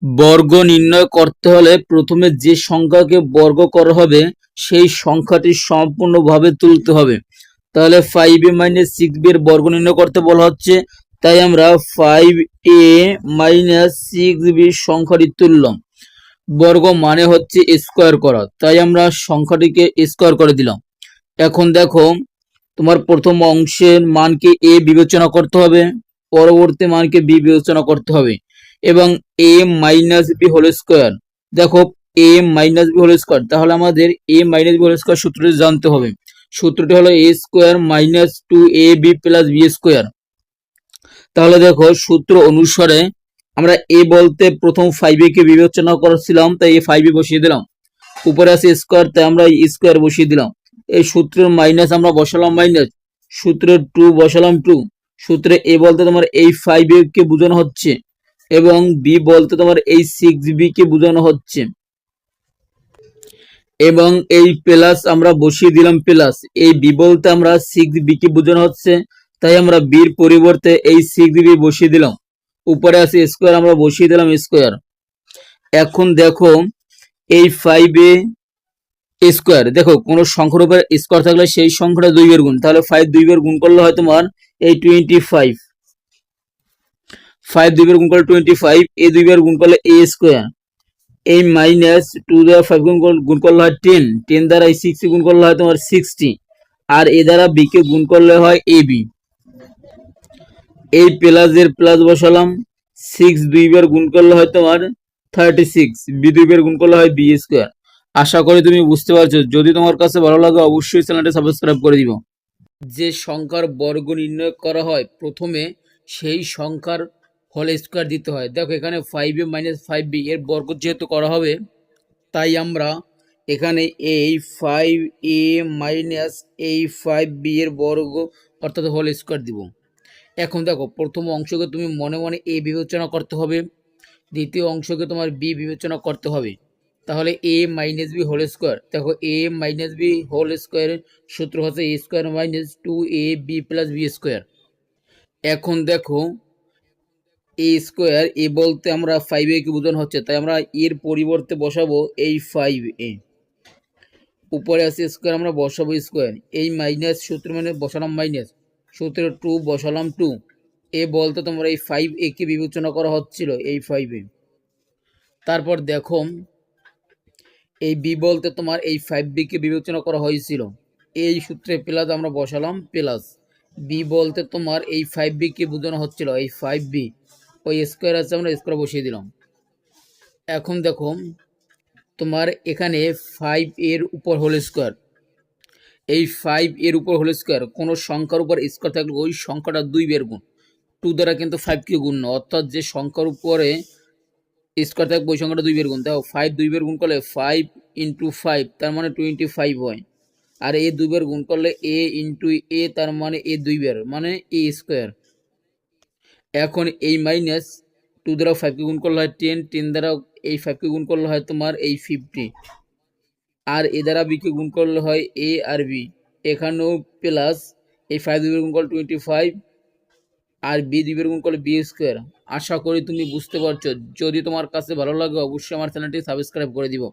বর্গ নির্ণয় করতে হলে প্রথমে যে সংখ্যাকে বর্গ করা হবে সেই সংখ্যাটি সম্পূর্ণভাবে তুলতে হবে। তাহলে 5a - 6b এর বর্গ নির্ণয় করতে বলা হচ্ছে, তাই আমরা 5a - 6b সংখ্যাটি তুললাম। বর্গ মানে হচ্ছে স্কোয়ার করা, তাই আমরা সংখ্যাটিকে স্কোয়ার করে দিলাম। এখন দেখো, তোমার প্রথম অংশের মানকে a বিবেচনা করতে হবে, পরবর্তী মানকে b বিবেচনা করতে হবে, এবং a - b হোল স্কোয়ার। দেখো, a - b হোল স্কোয়ার, তাহলে আমাদের a - b হোল স্কোয়ার সূত্রটি জানতে হবে। সূত্রটি হলো a square - 2ab + b square. তাহলে দেখো, সূত্র অনুসারে আমরা a বলতে প্রথম 5a কে বিবেচনা করেছিলাম, তাই এই 5a বসিয়ে দিলাম। উপরে আছে স্কোয়ার, তাই আমরা স্কোয়ার বসিয়ে দিলাম। এই সূত্রের মাইনাস আমরা বসালাম মাইনাস, সূত্রের 2 বসালাম 2। সূত্রে a বলতে তোমার এই 5a কে বোঝানো হচ্ছে, এবং b বলতে তোমার এই 6b কে বোঝানো হচ্ছে, এবং এই প্লাস আমরা বসিয়ে দিলাম প্লাস। এই b বলতে আমরা 6b কে বোঝানো হচ্ছে, তাই আমরা b এর পরিবর্তে এই 6b বসিয়ে দিলাম। উপরে আছে স্কোয়ার, আমরা বসিয়ে দিলাম স্কোয়ার। এখন দেখো, এই 5a স্কোয়ার, দেখো কোনো সংখ্যার উপর স্কোয়ার থাকলে সেই সংখ্যাটা 2 বার গুণ, তাহলে 5 2 বার গুণ করলে হয় তোমার এই 25। 5 2 বার গুণ করলে 25, এ 2 বার গুণ করলে a স্কোয়ার। এই -2 দ্বারা 5 গুণ করলে হয় 10, 10 দ্বারা এই 6 গুণ করলে হয় তোমার 60, আর এ দ্বারা b কে গুণ করলে হয় ab। এই প্লাস এর প্লাস বসালাম, 6 2 বার গুণ করলে হয় তোমার 36, b 2 বার গুণ করলে হয় b স্কোয়ার। আশা করি তুমি বুঝতে পারছো। যদি তোমার কাছে ভালো লাগে অবশ্যই চ্যানেলটা সাবস্ক্রাইব করে দিও। যে সংখ্যার বর্গ নির্ণয় করা হয় প্রথমে সেই সংখ্যার হোল স্কোয়ার দিতে হয়। দেখো, এখানে 5a - 5b এর বর্গ যেহেতু করা হবে, তাই আমরা এখানে এই 5a এই 5b এর বর্গ অর্থাৎ হোল স্কোয়ার দিব। এখন দেখো, প্রথম অংশকে তুমি মনে মনে a বিবেচনা করতে হবে, দ্বিতীয় অংশকে তোমার b বিবেচনা করতে হবে। তাহলে a - b হোল স্কোয়ার, দেখো a - b হোল স্কোয়ারের সূত্র হচ্ছে a square - 2ab + b square. এখন দেখো, a স্কোয়ার, a বলতে আমরা 5a কে বোঝানো হচ্ছে, তাই আমরা এর পরিবর্তে বসাবো এই 5a। উপরে আছে স্কোয়ার, আমরা বসাবো স্কোয়ার। এই মাইনাস সূত্র মানে বসালাম মাইনাস, সূত্রে 2 বসালাম 2। এ বলতে তোমরা এই 5a কে বিবেচনা করা হচ্ছিল, এই 5a। তারপর দেখো, এই b বলতে তোমার এই 5b কে বিবেচনা করা হয়েছিল, এই সূত্রে প্লাস আমরা বসালাম প্লাস। b বলতে তোমার এই 5b কে বোঝানো হচ্ছিল, এই 5b। ওই স্কোয়ার আছে, আমরা স্কোয়ার বসিয়ে দিলাম। এখন দেখো, তোমার এখানে 5 এর উপর হোল স্কোয়ার, এই 5 এর উপর হোল স্কোয়ার, কোনো সংখ্যার উপর স্কোয়ার থাকলে ওই সংখ্যাটা 2 বার গুণ। 2 দ্বারা কিন্তু 5 কে গুণ না, অর্থাৎ যে সংখ্যার উপরে স্কোয়ার থাকবে ওই সংখ্যাটা 2 বার গুণ। দেখো, 5 2 বার গুণ করলে 5 × 5, তার মানে 25 হয়। আর এ 2 বার গুণ করলে a × a, তার মানে এ 2 বার, মানে a স্কোয়ার। এখন এই -2 দ্বারা 5 কে গুণ করলে হয় 10, 10 দ্বারা এই 5 কে গুণ করলে হয় তোমার এই 50, আর এ দ্বারা b কে গুণ করলে হয় a আর b। এখানেও প্লাস, এই 5 2 বার গুণ করলে 25, আর b 2 বার গুণ করলে b স্কোয়ার। আশা করি তুমি বুঝতে পারছো। যদি তোমার কাছে ভালো লাগে অবশ্যই আমার চ্যানেলটি সাবস্ক্রাইব করে দিও।